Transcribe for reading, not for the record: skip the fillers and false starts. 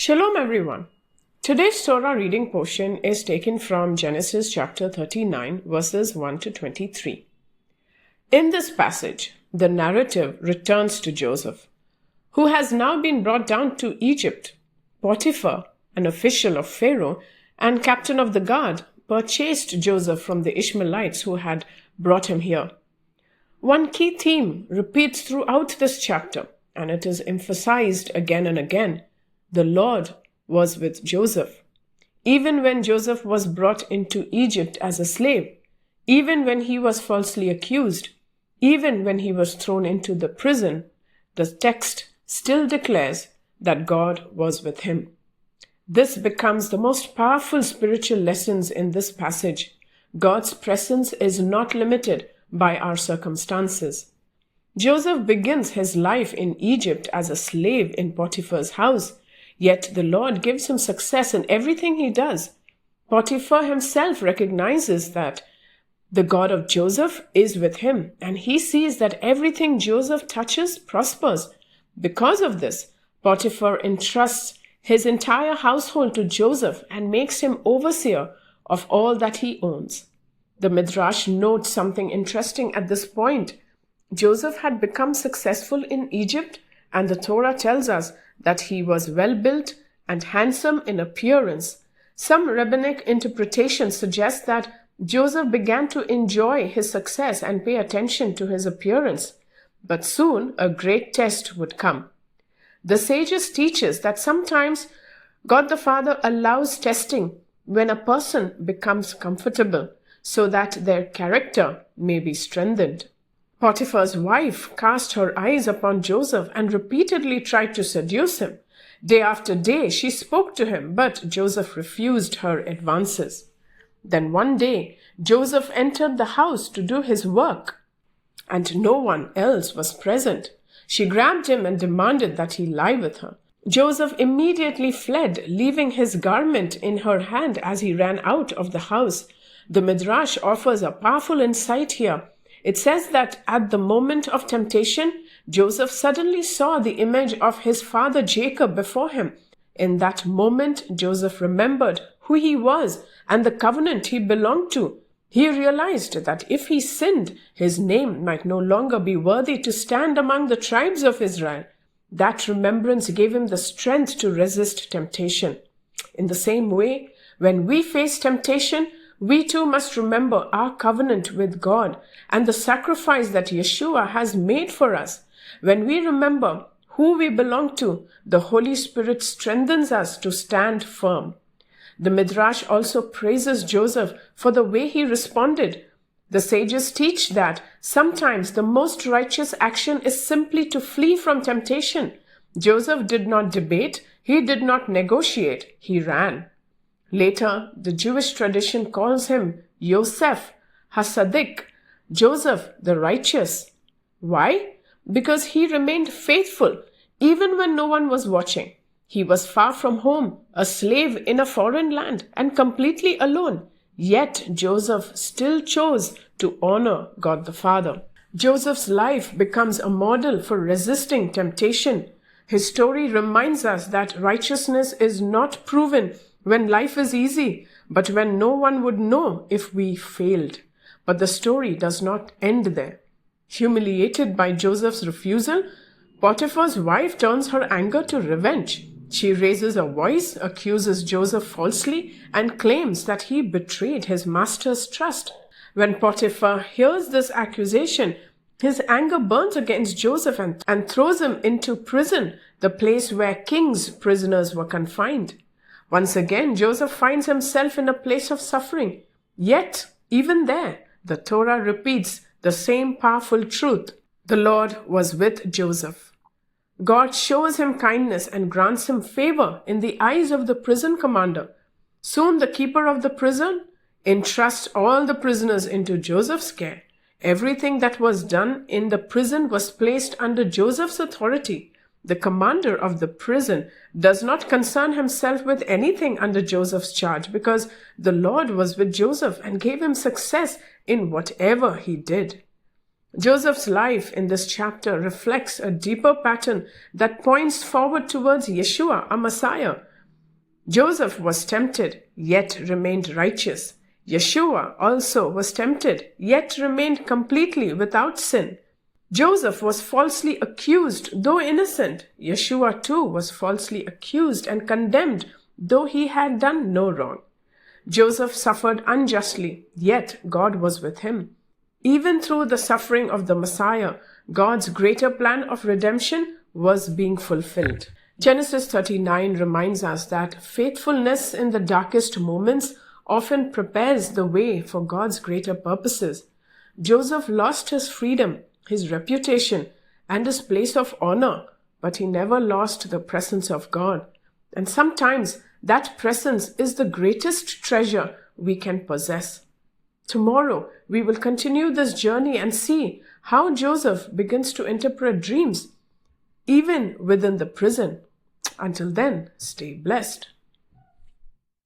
Shalom everyone. Today's Torah reading portion is taken from Genesis chapter 39 verses 1 to 23. In this passage, the narrative returns to Joseph, who has now been brought down to Egypt. Potiphar, an official of Pharaoh and captain of the guard, purchased Joseph from the Ishmaelites who had brought him here. One key theme repeats throughout this chapter, and it is emphasized again and again. The Lord was with Joseph. Even when Joseph was brought into Egypt as a slave, even when he was falsely accused, even when he was thrown into the prison, the text still declares that God was with him. This becomes the most powerful spiritual lessons in this passage. God's presence is not limited by our circumstances. Joseph begins his life in Egypt as a slave in Potiphar's house. Yet the Lord gives him success in everything he does. Potiphar himself recognizes that the God of Joseph is with him, and he sees that everything Joseph touches prospers. Because of this, Potiphar entrusts his entire household to Joseph and makes him overseer of all that he owns. The Midrash notes something interesting at this point. Joseph had become successful in Egypt, and the Torah tells us that he was well-built and handsome in appearance. Some rabbinic interpretations suggest that Joseph began to enjoy his success and pay attention to his appearance. But soon a great test would come. The sages teach us that sometimes God the Father allows testing when a person becomes comfortable so that their character may be strengthened. Potiphar's wife cast her eyes upon Joseph and repeatedly tried to seduce him. Day after day she spoke to him, but Joseph refused her advances. Then one day Joseph entered the house to do his work, and no one else was present. She grabbed him and demanded that he lie with her. Joseph immediately fled, leaving his garment in her hand as he ran out of the house. The Midrash offers a powerful insight here. It says that at the moment of temptation, Joseph suddenly saw the image of his father Jacob before him. In that moment, Joseph remembered who he was and the covenant he belonged to. He realized that if he sinned, his name might no longer be worthy to stand among the tribes of Israel. That remembrance gave him the strength to resist temptation. In the same way, when we face temptation, we too must remember our covenant with God and the sacrifice that Yeshua has made for us. When we remember who we belong to, the Holy Spirit strengthens us to stand firm. The Midrash also praises Joseph for the way he responded. The sages teach that sometimes the most righteous action is simply to flee from temptation. Joseph did not debate, he did not negotiate, he ran. Later, the Jewish tradition calls him Yosef HaSadik, Joseph the righteous. Why? Because he remained faithful even when no one was watching. He was far from home, a slave in a foreign land, and completely alone. Yet Joseph still chose to honor God the Father. Joseph's life becomes a model for resisting temptation. His story reminds us that righteousness is not proven when life is easy, but when no one would know if we failed. But the story does not end there. Humiliated by Joseph's refusal, Potiphar's wife turns her anger to revenge. She raises a voice, accuses Joseph falsely, and claims that he betrayed his master's trust. When Potiphar hears this accusation, his anger burns against Joseph and throws him into prison, the place where king's prisoners were confined. Once again, Joseph finds himself in a place of suffering. Yet, even there, the Torah repeats the same powerful truth. The Lord was with Joseph. God shows him kindness and grants him favor in the eyes of the prison commander. Soon the keeper of the prison entrusts all the prisoners into Joseph's care. Everything that was done in the prison was placed under Joseph's authority. The commander of the prison does not concern himself with anything under Joseph's charge because the Lord was with Joseph and gave him success in whatever he did. Joseph's life in this chapter reflects a deeper pattern that points forward towards Yeshua, a Messiah, Joseph was tempted, yet remained righteous. Yeshua also was tempted, yet remained completely without sin. Joseph was falsely accused, though innocent. Yeshua too was falsely accused and condemned, though he had done no wrong. Joseph suffered unjustly, yet God was with him. Even through the suffering of the Messiah, God's greater plan of redemption was being fulfilled. Genesis 39 reminds us that faithfulness in the darkest moments often prepares the way for God's greater purposes. Joseph lost his freedom, his reputation, and his place of honor, but he never lost the presence of God. And sometimes that presence is the greatest treasure we can possess. Tomorrow, we will continue this journey and see how Joseph begins to interpret dreams, even within the prison. Until then, stay blessed.